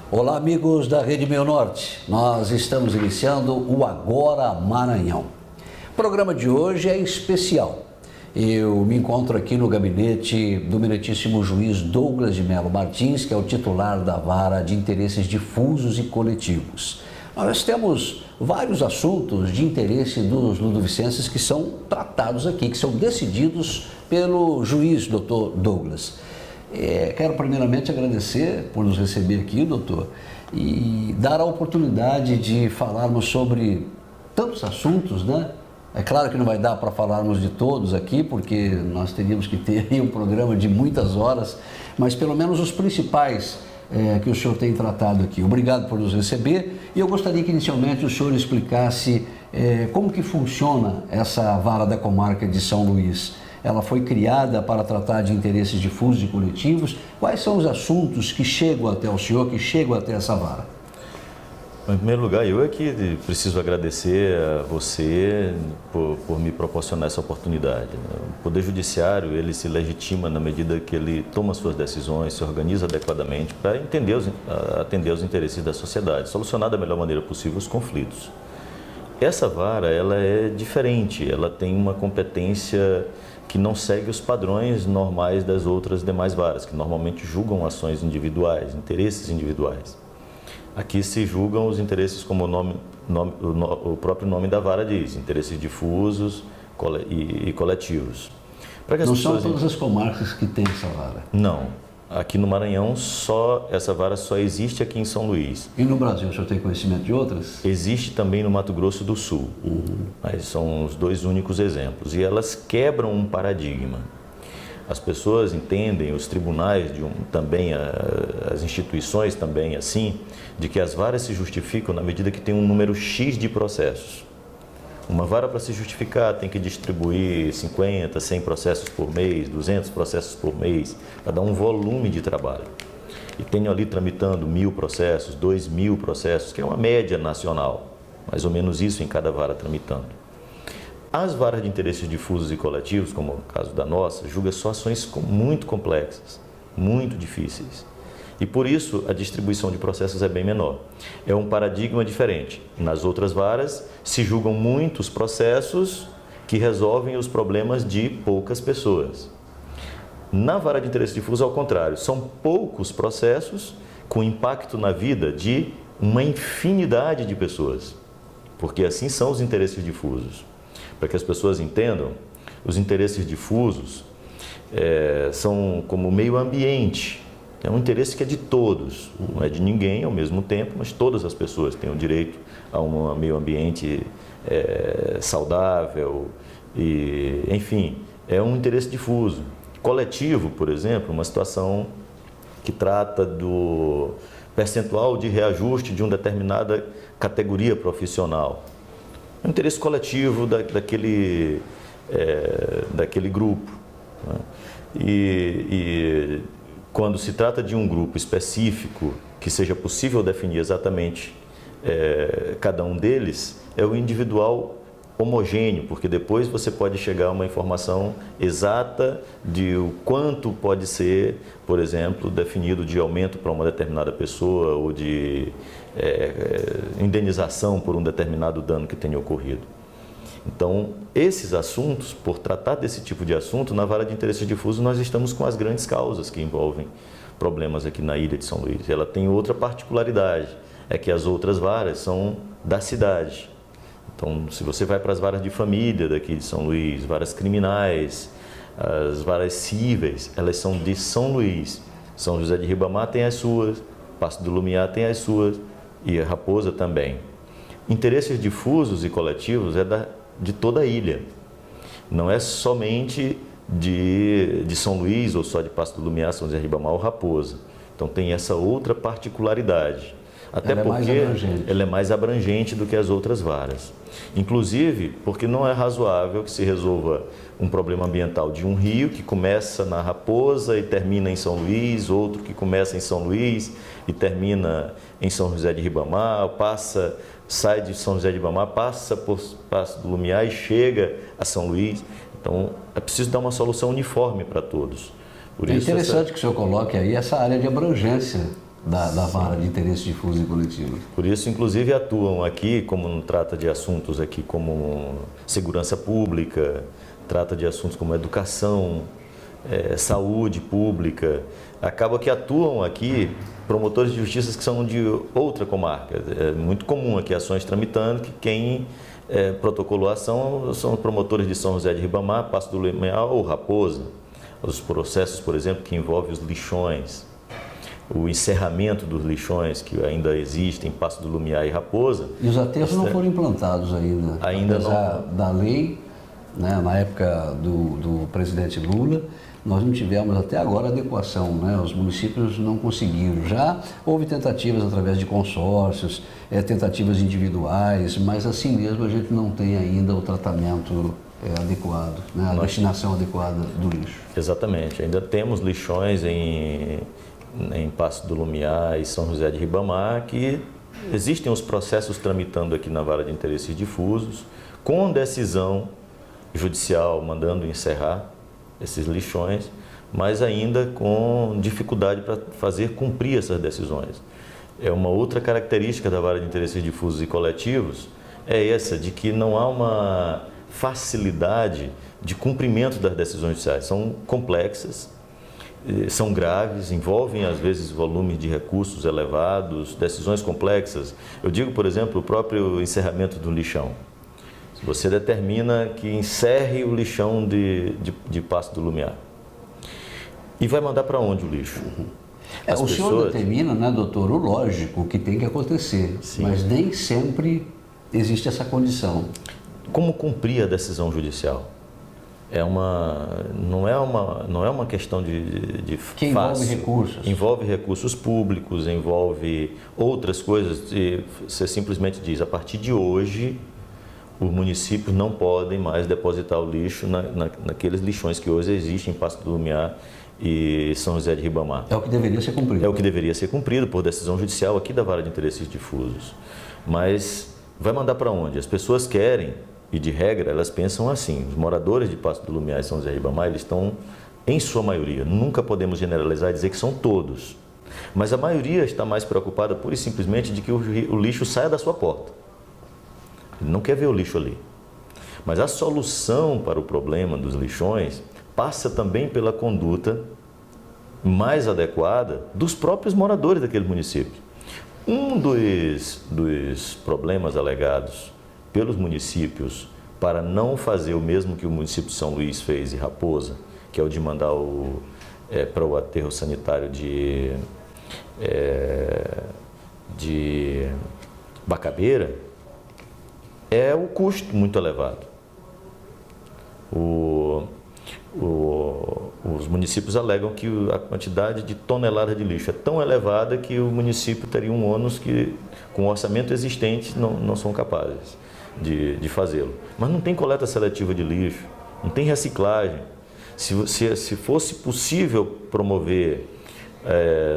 Olá, amigos da Rede Meio Norte. Nós estamos iniciando o Agora Maranhão. O programa de hoje é especial. Eu me encontro aqui no gabinete do meritíssimo juiz Douglas de Melo Martins, que é o titular da Vara de Interesses Difusos e Coletivos. Nós temos vários assuntos de interesse dos ludovicenses que são tratados aqui, que são decididos pelo juiz, doutor Douglas. Quero primeiramente agradecer por nos receber aqui, doutor, e dar a oportunidade de falarmos sobre tantos assuntos, né? É claro que não vai dar para falarmos de todos aqui, porque nós teríamos que ter um programa de muitas horas, mas pelo menos os principais que o senhor tem tratado aqui. Obrigado por nos receber e eu gostaria que inicialmente o senhor explicasse como que funciona essa vara da comarca de São Luís. Ela foi criada para tratar de interesses difusos e coletivos. Quais são os assuntos que chegam até o senhor, que chegam até essa vara? Em primeiro lugar, eu é que preciso agradecer a você por me proporcionar essa oportunidade. O Poder Judiciário, ele se legitima na medida que ele toma suas decisões, se organiza adequadamente para atender aos interesses da sociedade, solucionar da melhor maneira possível os conflitos. Essa vara, ela é diferente, ela tem uma competência que não segue os padrões normais das outras demais varas, que normalmente julgam ações individuais, interesses individuais. Aqui se julgam os interesses como o próprio nome da vara diz, interesses difusos e coletivos. Não são todas as comarcas que têm essa vara? Não. Aqui no Maranhão, essa vara só existe aqui em São Luís. E no Brasil, o senhor tem conhecimento de outras? Existe também no Mato Grosso do Sul. Mas são os dois únicos exemplos. E elas quebram um paradigma. As pessoas entendem, os tribunais, também as instituições também assim, de que as varas se justificam na medida que tem um número X de processos. Uma vara, para se justificar, tem que distribuir 50, 100 processos por mês, 200 processos por mês, para dar um volume de trabalho. E tenho ali tramitando 1.000 processos, 2.000 processos, que é uma média nacional, mais ou menos isso em cada vara tramitando. As varas de interesses difusos e coletivos, como o caso da nossa, julga só ações muito complexas, muito difíceis. E por isso a distribuição de processos é bem menor. É um paradigma diferente. Nas outras varas se julgam muitos processos que resolvem os problemas de poucas pessoas. Na vara de interesse difuso, ao contrário, são poucos processos com impacto na vida de uma infinidade de pessoas. Porque assim são os interesses difusos. Para que as pessoas entendam, os interesses difusos são como o meio ambiente. É um interesse que é de todos, não é de ninguém ao mesmo tempo, mas todas as pessoas têm o direito a um meio ambiente saudável, e, enfim, é um interesse difuso. Coletivo, por exemplo, uma situação que trata do percentual de reajuste de uma determinada categoria profissional. É um interesse coletivo daquele grupo, né? E quando se trata de um grupo específico, que seja possível definir exatamente cada um deles, é o individual homogêneo, porque depois você pode chegar a uma informação exata de o quanto pode ser, por exemplo, definido de aumento para uma determinada pessoa ou de indenização por um determinado dano que tenha ocorrido. Então, esses assuntos, por tratar desse tipo de assunto, na vara de interesses difusos nós estamos com as grandes causas que envolvem problemas aqui na ilha de São Luís. Ela tem outra particularidade, é que as outras varas são da cidade. Então, se você vai para as varas de família daqui de São Luís, varas criminais, as varas cíveis, elas são de São Luís. São José de Ribamar tem as suas, Passo do Lumiar tem as suas e a Raposa também. Interesses difusos e coletivos de toda a ilha. Não é somente de São Luís ou só de Passo do Lumiar, São José de Ribamar ou Raposa. Então tem essa outra particularidade. Até porque ela é mais abrangente do que as outras varas. Inclusive, porque não é razoável que se resolva um problema ambiental de um rio que começa na Raposa e termina em São Luís, outro que começa em São Luís e termina em São José de Ribamar, sai de São José de Ribamar, passa por Passo do Lumiar e chega a São Luís. Então, é preciso dar uma solução uniforme para todos. Por isso, interessante que o senhor coloque aí essa área de abrangência da vara de interesse difuso e coletivo. Por isso, inclusive, atuam aqui, como não trata de assuntos aqui como segurança pública, trata de assuntos como educação, saúde pública, acaba que atuam aqui promotores de justiça que são de outra comarca. É muito comum aqui ações tramitando que quem protocolou a ação são promotores de São José de Ribamar, Passo do Lumiar ou Raposa. Os processos, por exemplo, que envolvem os lixões, o encerramento dos lixões que ainda existem em Passo do Lumiar e Raposa. E os aterros não foram implantados ainda. Ainda apesar da lei, né, na época do presidente Lula, nós não tivemos até agora adequação, né? Os municípios não conseguiram. Já houve tentativas através de consórcios, tentativas individuais, mas assim mesmo a gente não tem ainda o tratamento adequado, né? A destinação adequada do lixo. Exatamente. Ainda temos lixões em Passo do Lumiar e São José de Ribamar que existem os processos tramitando aqui na Vara de Interesses Difusos, com decisão judicial mandando encerrar esses lixões, mas ainda com dificuldade para fazer cumprir essas decisões. Uma outra característica da Vara de Interesses Difusos e Coletivos é essa, de que não há uma facilidade de cumprimento das decisões judiciais. São complexas, são graves, envolvem às vezes volumes de recursos elevados, decisões complexas. Eu digo, por exemplo, o próprio encerramento do lixão. Se você determina que encerre o lixão de Passo do Lumiar, e vai mandar para onde o lixo? O senhor determina, né, doutor, o lógico, o que tem que acontecer, sim, mas nem sempre existe essa condição. Como cumprir a decisão judicial? Não é uma questão de que envolve recursos. Envolve recursos públicos, envolve outras coisas. Você simplesmente diz, a partir de hoje, os municípios não podem mais depositar o lixo naqueles lixões que hoje existem em Passo do Lumiar e São José de Ribamar. É o que deveria ser cumprido. É o que deveria ser cumprido por decisão judicial aqui da Vara de Interesses Difusos. Mas vai mandar para onde? As pessoas querem, e de regra elas pensam assim, os moradores de Passo do Lumiar e São José de Ribamar, eles estão em sua maioria, nunca podemos generalizar e dizer que são todos, mas a maioria está mais preocupada pura e simplesmente de que o lixo saia da sua porta. Ele não quer ver o lixo ali. Mas a solução para o problema dos lixões passa também pela conduta mais adequada dos próprios moradores daquele município. Um dos problemas alegados pelos municípios para não fazer o mesmo que o município de São Luís fez e Raposa, que é o de mandar para o aterro sanitário de Bacabeira, é o custo muito elevado. Os municípios alegam que a quantidade de tonelada de lixo é tão elevada que o município teria um ônus que, com o orçamento existente, não são capazes de fazê-lo. Mas não tem coleta seletiva de lixo, não tem reciclagem. Se fosse possível promover,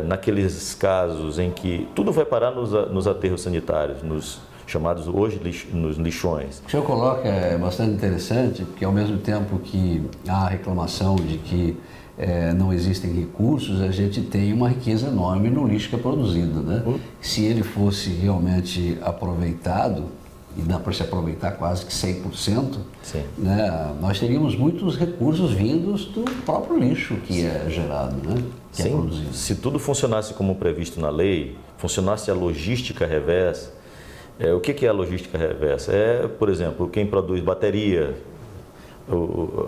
naqueles casos em que tudo vai parar nos aterros sanitários, nos chamados hoje nos lixões. O senhor coloca, bastante interessante, porque ao mesmo tempo que há a reclamação de que não existem recursos, a gente tem uma riqueza enorme no lixo que é produzido, né? Se ele fosse realmente aproveitado, e dá para se aproveitar quase que 100%, né, nós teríamos muitos recursos vindos do próprio lixo que é gerado, né, que é produzido. Se tudo funcionasse como previsto na lei, funcionasse a logística reversa. O que é a logística reversa? Por exemplo, quem produz bateria,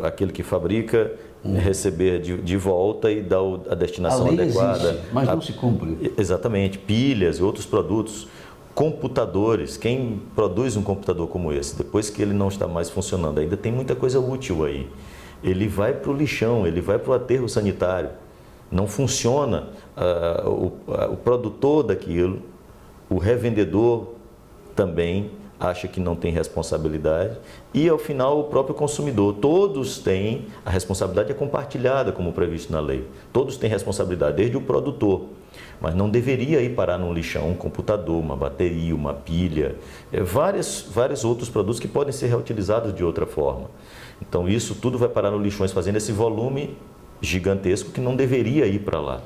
aquele que fabrica, receber de volta e dar a destinação adequada. Existe, mas não se cumpre. Exatamente. Pilhas, outros produtos, computadores. Quem produz um computador como esse, depois que ele não está mais funcionando, ainda tem muita coisa útil aí. Ele vai para o lixão, ele vai para o aterro sanitário. Não funciona o produtor daquilo, o revendedor também acha que não tem responsabilidade e, ao final, o próprio consumidor. Todos têm, a responsabilidade é compartilhada, como previsto na lei. Todos têm responsabilidade, desde o produtor. Mas não deveria ir parar num lixão um computador, uma bateria, uma pilha, vários outros produtos que podem ser reutilizados de outra forma. Então, isso tudo vai parar no lixões, fazendo esse volume gigantesco que não deveria ir para lá.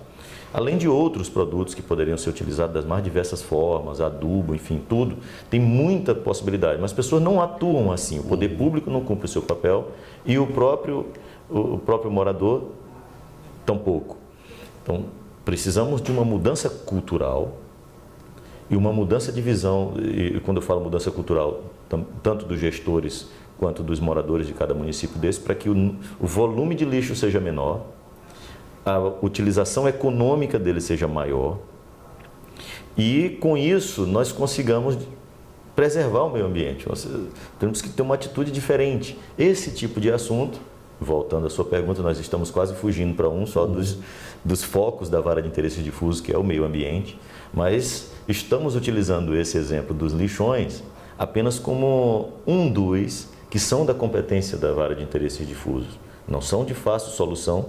além de outros produtos que poderiam ser utilizados das mais diversas formas, adubo, enfim, tudo, tem muita possibilidade, mas as pessoas não atuam assim, o poder público não cumpre o seu papel e o próprio morador tampouco. Então, precisamos de uma mudança cultural e uma mudança de visão, e quando eu falo mudança cultural, tanto dos gestores quanto dos moradores de cada município desse, para que o volume de lixo seja menor, a utilização econômica dele seja maior e, com isso, nós consigamos preservar o meio ambiente. Nós temos que ter uma atitude diferente. Esse tipo de assunto, voltando à sua pergunta, nós estamos quase fugindo para um só dos focos da vara de interesse difuso, que é o meio ambiente, mas estamos utilizando esse exemplo dos lixões apenas como um dos que são da competência da vara de interesses difusos. Não são de fácil solução,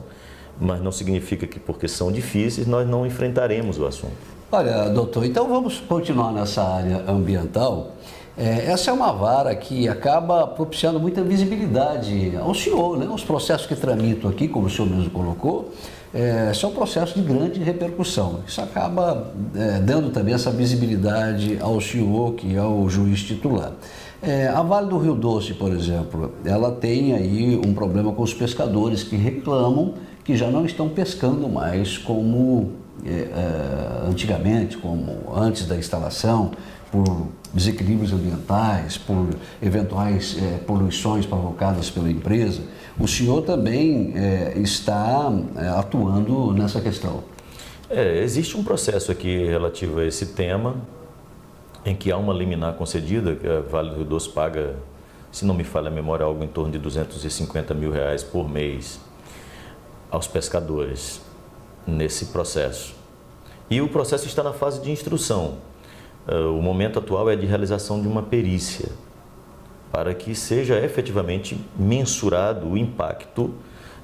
mas não significa que porque são difíceis nós não enfrentaremos o assunto. Olha, doutor, então vamos continuar nessa área ambiental. Essa é uma vara que acaba propiciando muita visibilidade ao senhor, né? Os processos que tramitam aqui, como o senhor mesmo colocou, são processos de grande repercussão. Isso acaba dando também essa visibilidade ao senhor, que é o juiz titular. A Vale do Rio Doce, por exemplo, ela tem aí um problema com os pescadores que reclamam que já não estão pescando mais como antigamente, como antes da instalação, por desequilíbrios ambientais, por eventuais poluições provocadas pela empresa. O senhor também está atuando nessa questão. Existe um processo aqui relativo a esse tema, em que há uma liminar concedida, que a Vale do Rio Doce paga, se não me falha a memória, algo em torno de R$250 mil por mês aos pescadores nesse processo. E o processo está na fase de instrução. O momento atual é de realização de uma perícia, para que seja efetivamente mensurado o impacto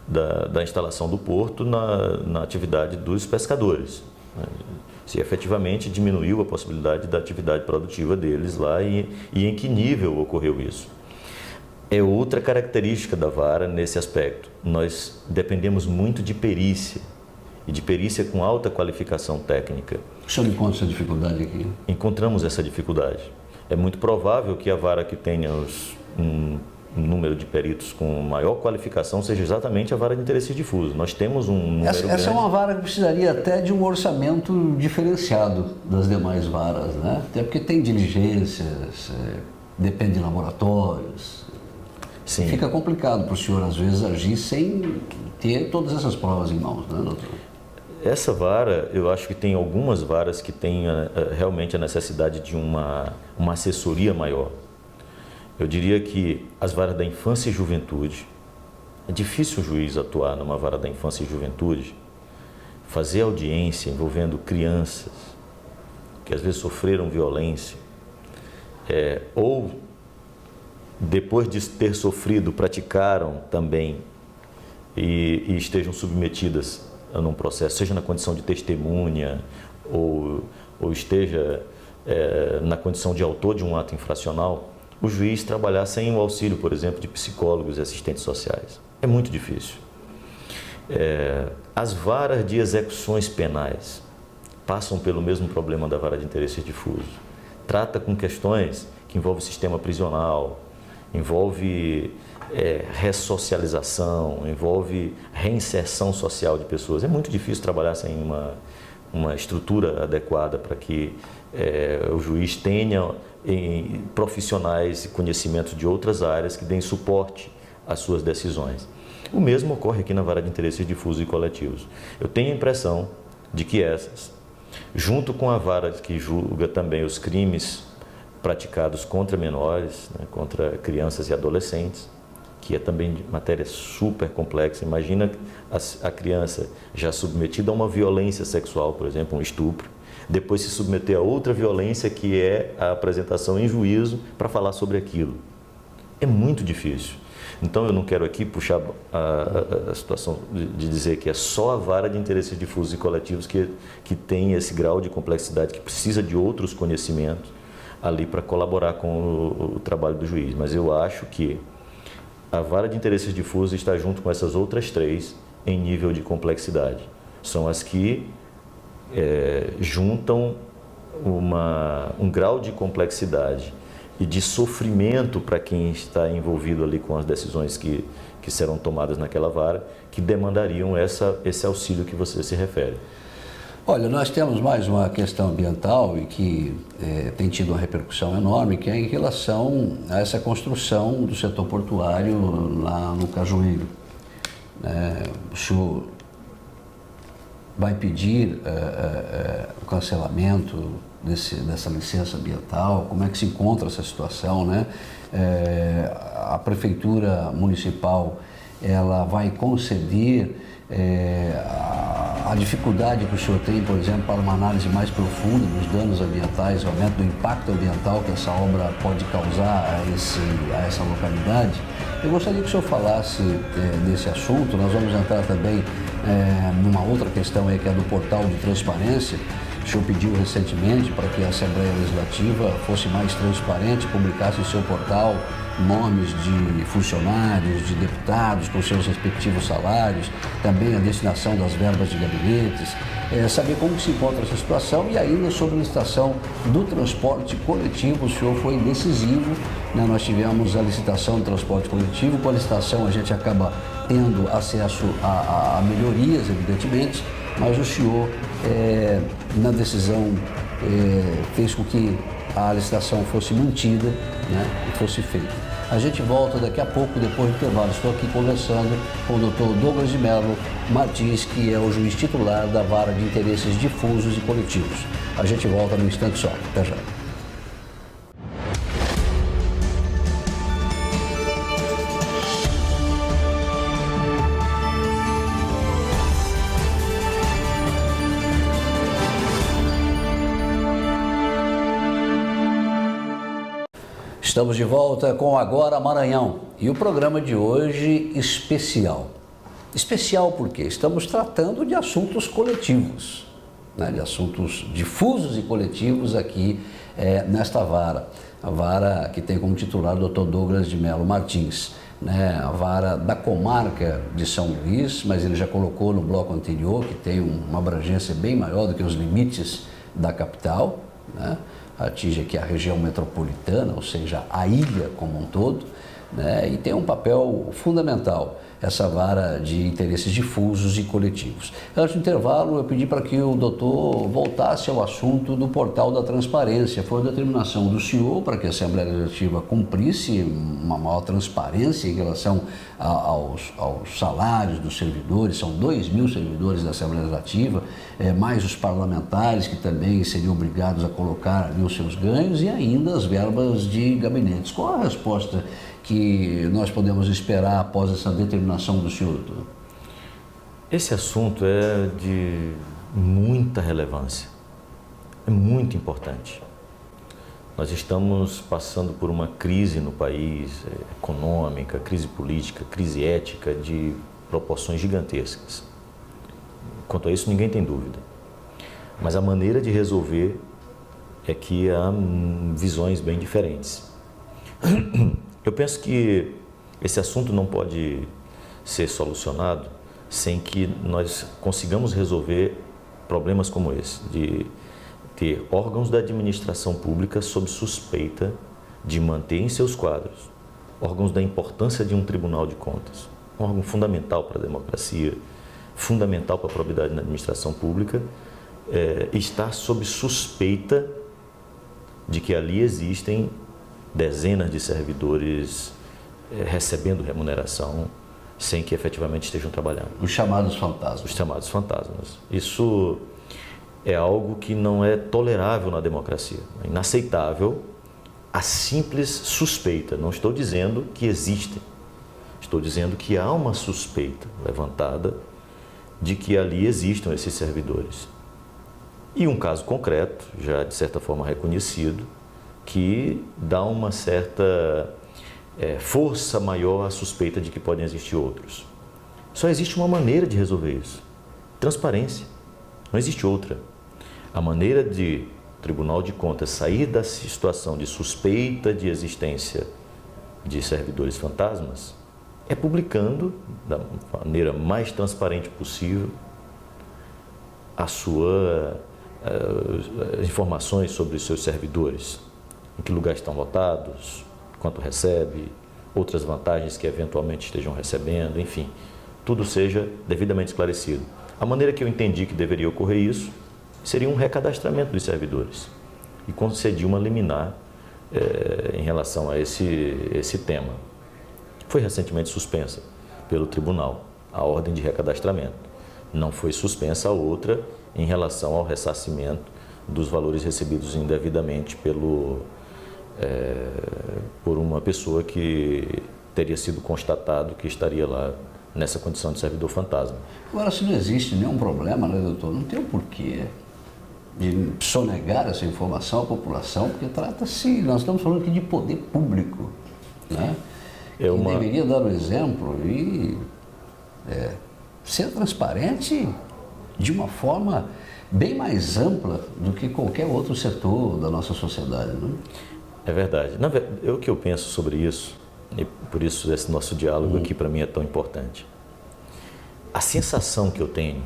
da instalação do porto na atividade dos pescadores. Se efetivamente diminuiu a possibilidade da atividade produtiva deles lá e em que nível ocorreu isso. É outra característica da vara nesse aspecto. Nós dependemos muito de perícia, e de perícia com alta qualificação técnica. O senhor encontra essa dificuldade aqui? Encontramos essa dificuldade. É muito provável que a vara que tenha um número de peritos com maior qualificação seja exatamente a vara de interesse difuso. Nós temos um número grande. Essa é uma vara que precisaria até de um orçamento diferenciado das demais varas, né? Até porque tem diligências, depende de laboratórios. Sim. Fica complicado para o senhor, às vezes, agir sem ter todas essas provas em mãos, né, doutor? Essa vara, eu acho que tem algumas varas que têm realmente a necessidade de uma assessoria maior. Eu diria que as varas da infância e juventude, é difícil o juiz atuar numa vara da infância e juventude, fazer audiência envolvendo crianças que às vezes sofreram violência, ou depois de ter sofrido, praticaram também e estejam submetidas a um processo, seja na condição de testemunha ou esteja na condição de autor de um ato infracional, o juiz trabalhar sem o auxílio, por exemplo, de psicólogos e assistentes sociais. É muito difícil. As varas de execuções penais passam pelo mesmo problema da vara de interesse difuso. Trata com questões que envolvem o sistema prisional, envolve ressocialização, envolve reinserção social de pessoas. É muito difícil trabalhar sem uma estrutura adequada para que o juiz tenha profissionais e conhecimentos de outras áreas que deem suporte às suas decisões. O mesmo ocorre aqui na vara de interesses difusos e coletivos. Eu tenho a impressão de que essas, junto com a vara que julga também os crimes praticados contra menores, né, contra crianças e adolescentes, que é também matéria super complexa. Imagina a criança já submetida a uma violência sexual, por exemplo, um estupro, depois se submeter a outra violência que é a apresentação em juízo para falar sobre aquilo. É muito difícil. Então eu não quero aqui puxar a situação de dizer que é só a vara de interesses difusos e coletivos que tem esse grau de complexidade, que precisa de outros conhecimentos ali para colaborar com o trabalho do juiz. Mas eu acho que a vara de interesses difusos está junto com essas outras três em nível de complexidade. São as que juntam um grau de complexidade e de sofrimento para quem está envolvido ali com as decisões que serão tomadas naquela vara, que demandariam esse auxílio que você se refere. Olha, nós temos mais uma questão ambiental e que tem tido uma repercussão enorme, que é em relação a essa construção do setor portuário lá no Cajueiro. O senhor vai pedir o cancelamento dessa licença ambiental? Como é que se encontra essa situação, né? A Prefeitura Municipal, ela vai conceder a dificuldade que o senhor tem, por exemplo, para uma análise mais profunda dos danos ambientais, aumento do impacto ambiental que essa obra pode causar a essa localidade? Eu gostaria que o senhor falasse desse assunto. Nós vamos entrar também numa outra questão aí, que é do portal de transparência. O senhor pediu recentemente para que a Assembleia Legislativa fosse mais transparente, publicasse em seu portal nomes de funcionários, de deputados com seus respectivos salários, também a destinação das verbas de gabinetes, saber como se encontra essa situação. E ainda sobre a licitação do transporte coletivo, o senhor foi decisivo, né? Nós tivemos a licitação do transporte coletivo. Com a licitação a gente acaba tendo acesso a melhorias, evidentemente, mas o senhor, na decisão, fez com que a licitação fosse mantida, né, e fosse feita. A gente volta daqui a pouco, depois do intervalo. Estou aqui conversando com o Dr. Douglas de Mello Martins, que é o juiz titular da Vara de Interesses Difusos e Coletivos. A gente volta num instante só. Até já. Estamos de volta com Agora Maranhão e o programa de hoje especial. Especial porque estamos tratando de assuntos coletivos, né, de assuntos difusos e coletivos aqui nesta vara. A vara que tem como titular o Dr. Douglas de Mello Martins, né, a vara da comarca de São Luís, mas ele já colocou no bloco anterior que tem uma abrangência bem maior do que os limites da capital, né? Atinge aqui a região metropolitana, ou seja, a ilha como um todo, né? E tem um papel fundamental essa vara de interesses difusos e coletivos. Antes do intervalo, eu pedi para que o doutor voltasse ao assunto do portal da transparência. Foi a determinação do senhor para que a Assembleia Legislativa cumprisse uma maior transparência em relação aos salários dos servidores. São 2.000 servidores da Assembleia Legislativa, mais os parlamentares que também seriam obrigados a colocar ali os seus ganhos e ainda as verbas de gabinetes. Qual a resposta que nós podemos esperar após essa determinação do senhor, doutor? Esse assunto é de muita relevância, é muito importante. Nós estamos passando por uma crise no país, econômica, crise política, crise ética de proporções gigantescas. Quanto a isso, ninguém tem dúvida. Mas a maneira de resolver é que há visões bem diferentes. Eu penso que esse assunto não pode ser solucionado sem que nós consigamos resolver problemas como esse, de ter órgãos da administração pública sob suspeita de manter em seus quadros órgãos da importância de um tribunal de contas, um órgão fundamental para a democracia, fundamental para a probidade na administração pública, estar sob suspeita de que ali existem dezenas de servidores recebendo remuneração sem que efetivamente estejam trabalhando. Os chamados fantasmas. Os chamados fantasmas. Isso é algo que não é tolerável na democracia. É inaceitável a simples suspeita. Não estou dizendo que existem. Estou dizendo que há uma suspeita levantada de que ali existam esses servidores. E um caso concreto, já de certa forma reconhecido, que dá uma certa força maior à suspeita de que podem existir outros. Só existe uma maneira de resolver isso: transparência. Não existe outra. A maneira de o Tribunal de Contas sair da situação de suspeita de existência de servidores fantasmas é publicando, da maneira mais transparente possível, as informações sobre os seus servidores, em que lugar estão lotados, quanto recebe, outras vantagens que eventualmente estejam recebendo, enfim, tudo seja devidamente esclarecido. A maneira que eu entendi que deveria ocorrer isso seria um recadastramento dos servidores e concedi uma liminar em relação a esse tema. Foi recentemente suspensa pelo tribunal a ordem de recadastramento. Não foi suspensa a outra em relação ao ressarcimento dos valores recebidos indevidamente por uma pessoa que teria sido constatado que estaria lá nessa condição de servidor fantasma. Agora, se não existe nenhum problema, né, doutor? Não tem o porquê de sonegar essa informação à população, porque trata-se, nós estamos falando aqui de poder público, né? Que deveria dar o exemplo e ser transparente de uma forma bem mais ampla do que qualquer outro setor da nossa sociedade, né? É verdade. O que eu penso sobre isso, e por isso esse nosso diálogo aqui para mim é tão importante. A sensação que eu tenho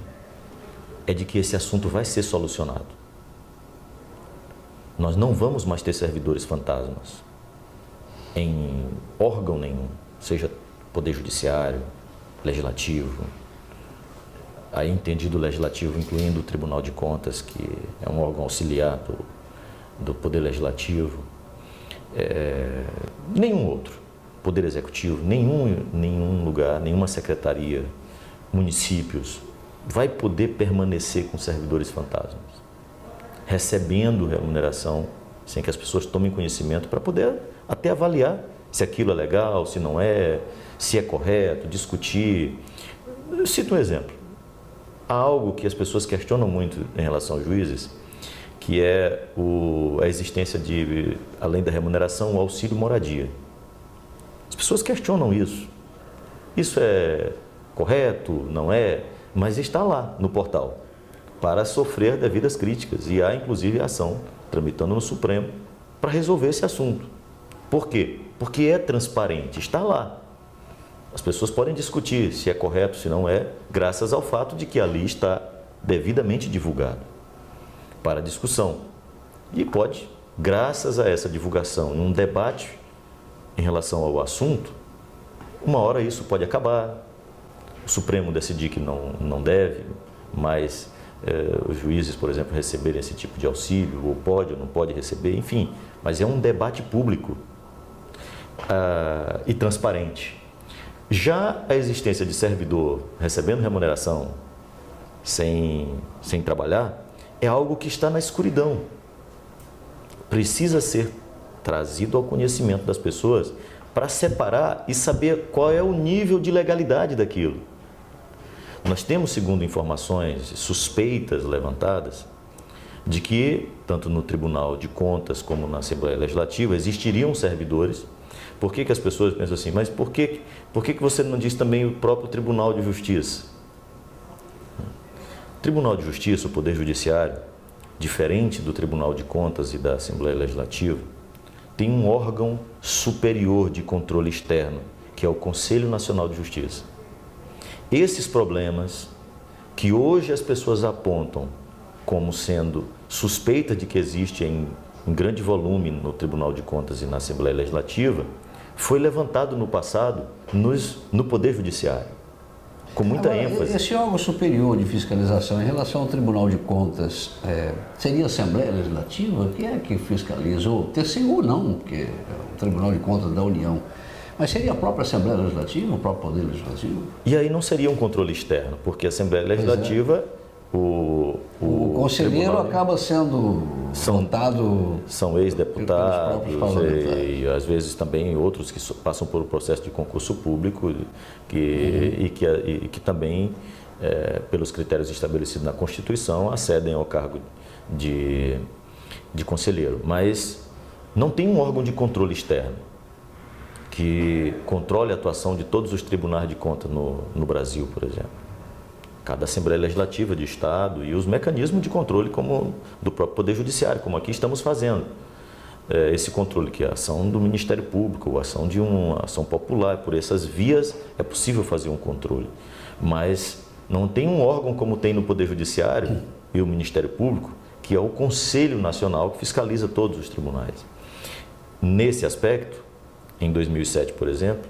é de que esse assunto vai ser solucionado. Nós não vamos mais ter servidores fantasmas em órgão nenhum, seja Poder Judiciário, Legislativo, aí entendido legislativo incluindo o Tribunal de Contas, que é um órgão auxiliar do Poder Legislativo, nenhum outro, Poder Executivo, nenhum lugar, nenhuma secretaria, municípios, vai poder permanecer com servidores fantasmas, recebendo remuneração, sem que as pessoas tomem conhecimento para poder até avaliar se aquilo é legal, se não é, se é correto, discutir. Eu cito um exemplo. Há algo que as pessoas questionam muito em relação aos juízes, que é a existência de, além da remuneração, o auxílio moradia. As pessoas questionam isso. Isso é correto? Não é? Mas está lá no portal para sofrer devidas críticas e há inclusive ação tramitando no Supremo para resolver esse assunto. Por quê? Porque é transparente, está lá. As pessoas podem discutir se é correto, se não é, graças ao fato de que ali está devidamente divulgado para discussão. E pode, graças a essa divulgação, num debate em relação ao assunto, uma hora isso pode acabar, o Supremo decidir que não deve, mas os juízes, por exemplo, receberem esse tipo de auxílio, ou pode ou não pode receber, enfim, mas é um debate público e transparente. Já a existência de servidor recebendo remuneração sem trabalhar é algo que está na escuridão. Precisa ser trazido ao conhecimento das pessoas para separar e saber qual é o nível de legalidade daquilo. Nós temos, segundo informações suspeitas levantadas, de que, tanto no Tribunal de Contas como na Assembleia Legislativa, existiriam servidores. Por que as pessoas pensam assim, mas por que você não diz também o próprio Tribunal de Justiça? O Tribunal de Justiça, o Poder Judiciário, diferente do Tribunal de Contas e da Assembleia Legislativa, tem um órgão superior de controle externo, que é o Conselho Nacional de Justiça. Esses problemas que hoje as pessoas apontam como sendo suspeitas de que existe em grande volume no Tribunal de Contas e na Assembleia Legislativa, foi levantado no passado no Poder Judiciário, com muita ênfase. Esse órgão superior de fiscalização em relação ao Tribunal de Contas, seria a Assembleia Legislativa? Quem é que fiscaliza? TCU não, porque é o Tribunal de Contas da União. Mas seria a própria Assembleia Legislativa, o próprio Poder Legislativo? E aí não seria um controle externo, porque a Assembleia Legislativa, o conselheiro acaba sendo votado... São ex-deputados e às vezes também outros que passam por um processo de concurso público e que também, pelos critérios estabelecidos na Constituição, acedem ao cargo de conselheiro. Mas não tem um órgão de controle externo que controle a atuação de todos os tribunais de contas no Brasil, por exemplo. Cada Assembleia Legislativa de Estado e os mecanismos de controle como do próprio Poder Judiciário, como aqui estamos fazendo. Esse controle que é a ação do Ministério Público, a ação de uma ação popular, por essas vias é possível fazer um controle. Mas não tem um órgão como tem no Poder Judiciário e o Ministério Público, que é o Conselho Nacional que fiscaliza todos os tribunais. Nesse aspecto, em 2007, por exemplo,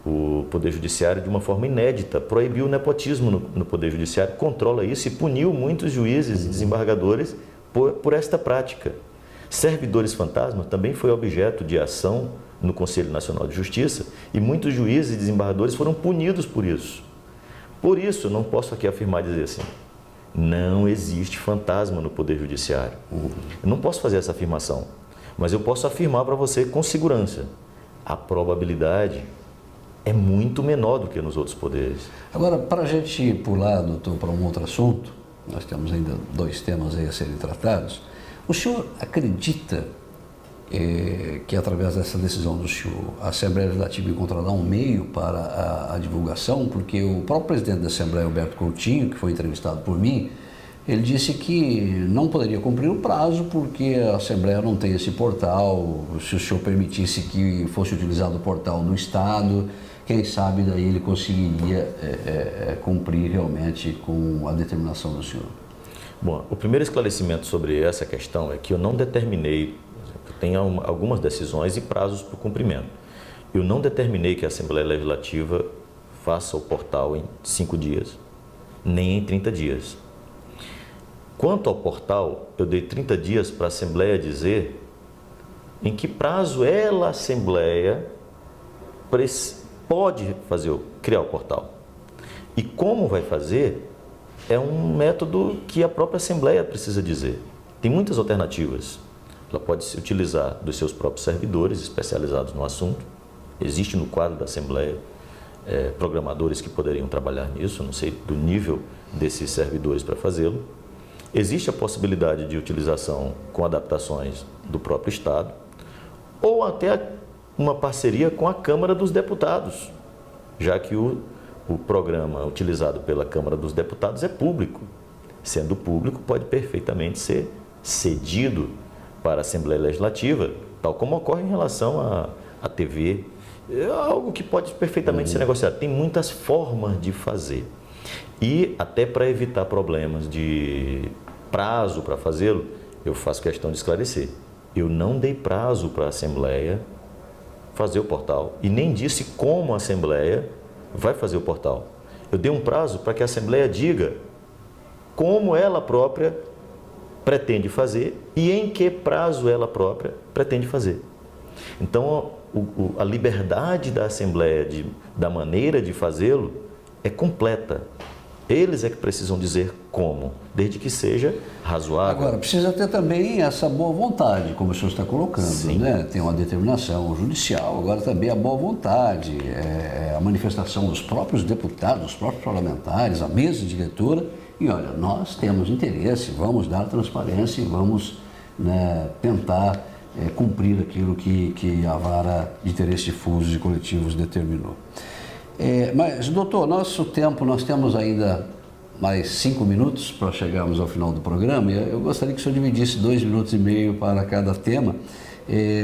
o Poder Judiciário, de uma forma inédita, proibiu o nepotismo no Poder Judiciário, controla isso e puniu muitos juízes e desembargadores por esta prática. Servidores fantasma também foi objeto de ação no Conselho Nacional de Justiça e muitos juízes e desembargadores foram punidos por isso. Por isso, eu não posso aqui afirmar e dizer assim, não existe fantasma no Poder Judiciário. Eu não posso fazer essa afirmação, mas eu posso afirmar para você com segurança. A probabilidade é muito menor do que nos outros poderes. Agora, para a gente pular, doutor, para um outro assunto, nós temos ainda 2 temas aí a serem tratados. O senhor acredita que através dessa decisão do senhor, a Assembleia Legislativa encontrará um meio para a divulgação? Porque o próprio presidente da Assembleia, Alberto Coutinho, que foi entrevistado por mim, ele disse que não poderia cumprir o prazo porque a Assembleia não tem esse portal. Se o senhor permitisse que fosse utilizado o portal no Estado, quem sabe daí ele conseguiria cumprir realmente com a determinação do senhor. Bom, o primeiro esclarecimento sobre essa questão é que eu não determinei, tem algumas decisões e prazos para o cumprimento. Eu não determinei que a Assembleia Legislativa faça o portal em 5 dias, nem em 30 dias. Quanto ao portal, eu dei 30 dias para a Assembleia dizer em que prazo ela, a Assembleia, pode criar o portal. E como vai fazer é um método que a própria Assembleia precisa dizer. Tem muitas alternativas. Ela pode se utilizar dos seus próprios servidores especializados no assunto. Existe no quadro da Assembleia programadores que poderiam trabalhar nisso, não sei do nível desses servidores para fazê-lo. Existe a possibilidade de utilização com adaptações do próprio Estado ou até uma parceria com a Câmara dos Deputados, já que o programa utilizado pela Câmara dos Deputados é público. Sendo público, pode perfeitamente ser cedido para a Assembleia Legislativa, tal como ocorre em relação à TV. É algo que pode perfeitamente ser negociado. Tem muitas formas de fazer. E até para evitar problemas de prazo para fazê-lo, eu faço questão de esclarecer. Eu não dei prazo para a Assembleia fazer o portal e nem disse como a Assembleia vai fazer o portal. Eu dei um prazo para que a Assembleia diga como ela própria pretende fazer e em que prazo ela própria pretende fazer. Então, a liberdade da Assembleia, da maneira de fazê-lo, é completa. Eles é que precisam dizer como, desde que seja razoável. Agora, precisa ter também essa boa vontade, como o senhor está colocando, né? Tem uma determinação judicial, agora também a boa vontade, a manifestação dos próprios deputados, dos próprios parlamentares, a mesa diretora, e olha, nós temos interesse, vamos dar transparência e vamos, né, tentar cumprir aquilo que a Vara de Interesses Difusos e Coletivos determinou. Mas, doutor, nosso tempo, nós temos ainda mais 5 minutos para chegarmos ao final do programa. Eu gostaria que o senhor dividisse 2,5 minutos para cada tema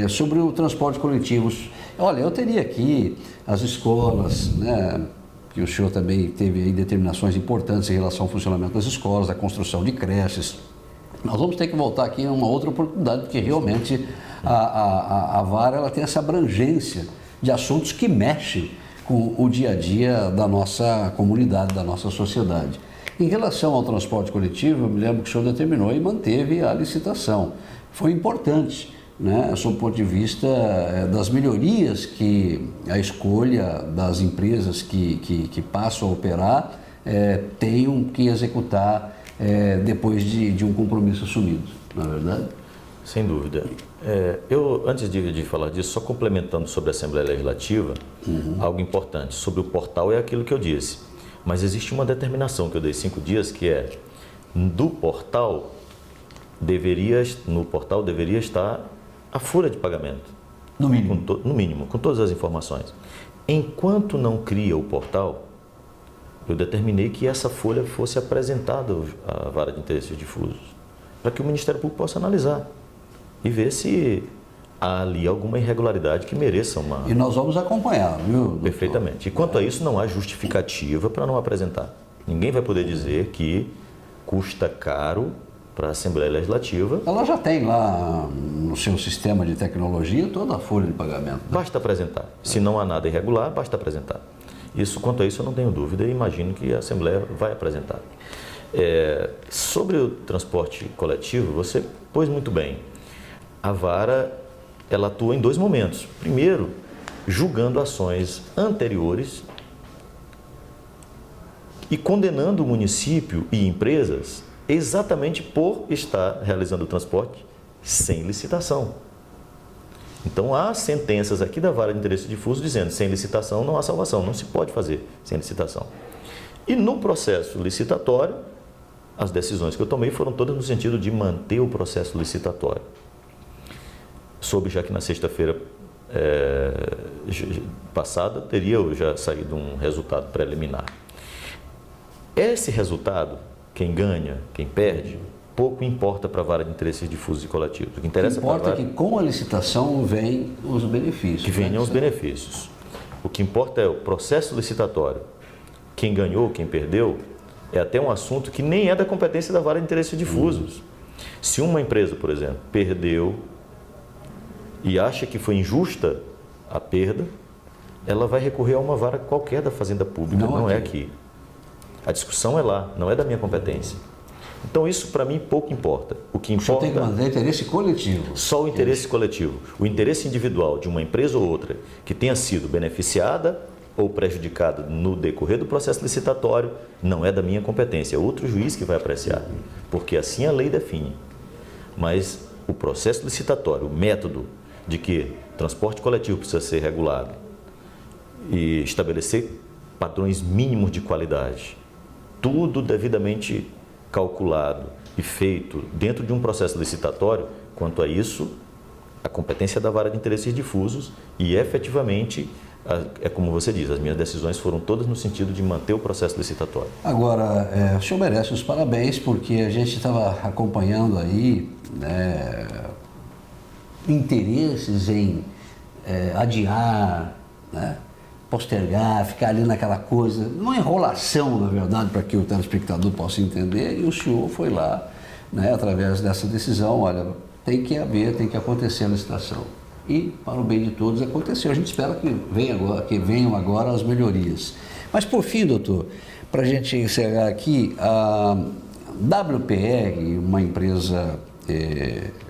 sobre o transporte coletivo. Olha, eu teria aqui as escolas, né, que o senhor também teve aí determinações importantes em relação ao funcionamento das escolas, a construção de creches. Nós vamos ter que voltar aqui em uma outra oportunidade, porque realmente a Vara ela tem essa abrangência de assuntos que mexem com o dia a dia da nossa comunidade, da nossa sociedade. Em relação ao transporte coletivo, eu me lembro que o senhor determinou e manteve a licitação. Foi importante, né, sob o ponto de vista das melhorias que a escolha das empresas que passam a operar tenham que executar depois de um compromisso assumido, não é verdade? Sem dúvida. Eu, antes de falar disso, só complementando sobre a Assembleia Legislativa, algo importante. Sobre o portal é aquilo que eu disse. Mas existe uma determinação que eu dei 5 dias, que é, no portal deveria estar a folha de pagamento. No mínimo. No mínimo, com todas as informações. Enquanto não cria o portal, eu determinei que essa folha fosse apresentada à Vara de Interesses Difusos, para que o Ministério Público possa analisar e ver se há ali alguma irregularidade que mereça uma... E nós vamos acompanhar, viu, doutor? Perfeitamente. E quanto a isso, não há justificativa para não apresentar. Ninguém vai poder dizer que custa caro para a Assembleia Legislativa. Ela já tem lá no seu sistema de tecnologia toda a folha de pagamento. Né? Basta apresentar. Se não há nada irregular, basta apresentar. Quanto a isso, eu não tenho dúvida e imagino que a Assembleia vai apresentar. Sobre o transporte coletivo, você pôs muito bem. A vara, ela atua em 2 momentos. Primeiro, julgando ações anteriores e condenando o município e empresas exatamente por estar realizando o transporte sem licitação. Então, há sentenças aqui da Vara de Interesse Difuso dizendo sem licitação não há salvação, não se pode fazer sem licitação. E no processo licitatório, as decisões que eu tomei foram todas no sentido de manter o processo licitatório. Soube já que na sexta-feira passada teria já saído um resultado preliminar. Esse resultado, quem ganha, quem perde, pouco importa para a Vara de Interesses Difusos e Coletivos. O que interessa importa é que com a licitação vem os benefícios. Que venham os benefícios. O que importa é o processo licitatório. Quem ganhou, quem perdeu, é até um assunto que nem é da competência da Vara de Interesses Difusos. Se uma empresa, por exemplo, perdeu e acha que foi injusta a perda, ela vai recorrer a uma vara qualquer da Fazenda Pública, não é aqui. A discussão é lá, não é da minha competência. Então isso para mim pouco importa. O que importa tem que manter interesse coletivo. Só o interesse coletivo. O interesse individual de uma empresa ou outra que tenha sido beneficiada ou prejudicada no decorrer do processo licitatório não é da minha competência. É outro juiz que vai apreciar, porque assim a lei define. Mas o processo licitatório, o método de que transporte coletivo precisa ser regulado e estabelecer padrões mínimos de qualidade, tudo devidamente calculado e feito dentro de um processo licitatório, quanto a isso, a competência da Vara de Interesses Difusos e efetivamente, é como você diz, as minhas decisões foram todas no sentido de manter o processo licitatório. Agora, o senhor merece os parabéns porque a gente estava acompanhando aí interesses em adiar, postergar, ficar ali naquela coisa, uma enrolação, na verdade, para que o telespectador possa entender, e o senhor foi lá, através dessa decisão, olha, tem que acontecer a licitação. E, para o bem de todos, aconteceu. A gente espera que venham agora as melhorias. Mas, por fim, doutor, para a gente encerrar aqui, a WPR, uma empresa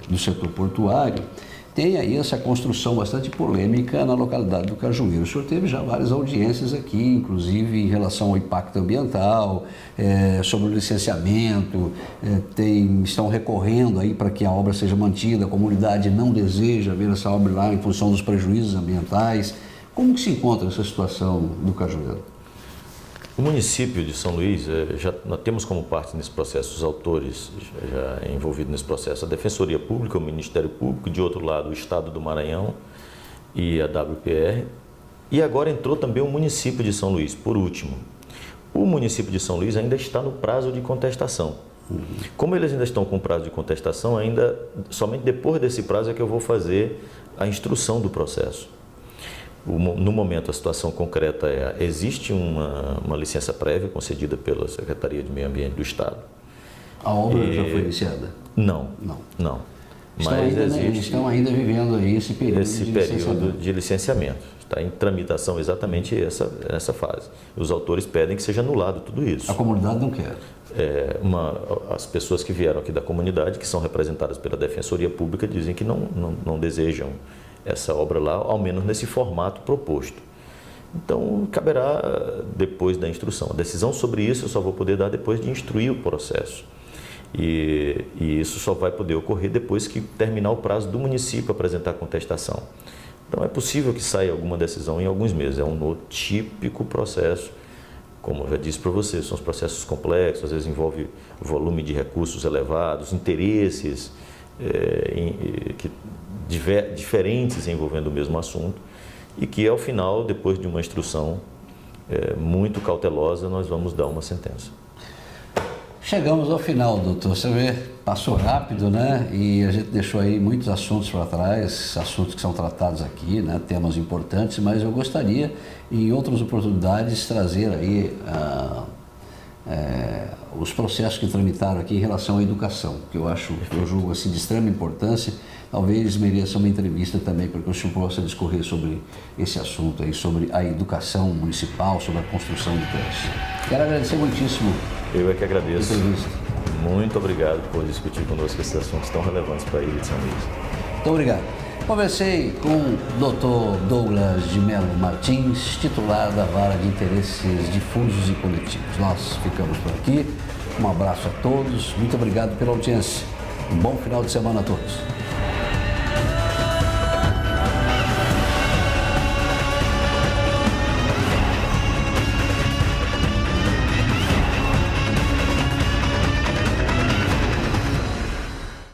do setor portuário, tem aí essa construção bastante polêmica na localidade do Cajueiro. O senhor teve já várias audiências aqui, inclusive em relação ao impacto ambiental, sobre o licenciamento, estão recorrendo aí para que a obra seja mantida, a comunidade não deseja ver essa obra lá em função dos prejuízos ambientais. Como que se encontra essa situação do Cajueiro? O município de São Luís, nós temos como parte nesse processo os autores já envolvidos nesse processo, a Defensoria Pública, o Ministério Público, de outro lado o Estado do Maranhão e a WPR, e agora entrou também o município de São Luís, por último. O município de São Luís ainda está no prazo de contestação. Como eles ainda estão com prazo de contestação, somente depois desse prazo é que eu vou fazer a instrução do processo. No momento, a situação concreta existe uma licença prévia concedida pela Secretaria de Meio Ambiente do Estado. A obra já foi iniciada? Não. Estão ainda vivendo aí esse período de licenciamento. Está em tramitação exatamente essa fase. Os autores pedem que seja anulado tudo isso. A comunidade não quer? As pessoas que vieram aqui da comunidade, que são representadas pela Defensoria Pública, dizem que não desejam essa obra lá, ao menos nesse formato proposto. Então, caberá depois da instrução. A decisão sobre isso eu só vou poder dar depois de instruir o processo. E isso só vai poder ocorrer depois que terminar o prazo do município apresentar a contestação. Então, é possível que saia alguma decisão em alguns meses. É um típico processo, como eu já disse para você, são os processos complexos, às vezes envolve volume de recursos elevados, interesses diferentes envolvendo o mesmo assunto, e que ao final, depois de uma instrução muito cautelosa, nós vamos dar uma sentença. Chegamos ao final, doutor. Você vê, passou rápido, né? E a gente deixou aí muitos assuntos para trás, assuntos que são tratados aqui, né? Temas importantes, mas eu gostaria, em outras oportunidades, trazer aí os processos que tramitaram aqui em relação à educação, que eu julgo assim de extrema importância. Talvez mereça uma entrevista também, para que o senhor possa discorrer sobre esse assunto aí, sobre a educação municipal, sobre a construção de creches. Quero agradecer muitíssimo. Eu é que agradeço. A entrevista. Muito obrigado por discutir conosco esses assuntos tão relevantes para a Ilha de São Luís. Muito obrigado. Conversei com o Dr. Douglas de Melo Martins, titular da Vara de Interesses Difusos e Coletivos. Nós ficamos por aqui. Um abraço a todos. Muito obrigado pela audiência. Um bom final de semana a todos.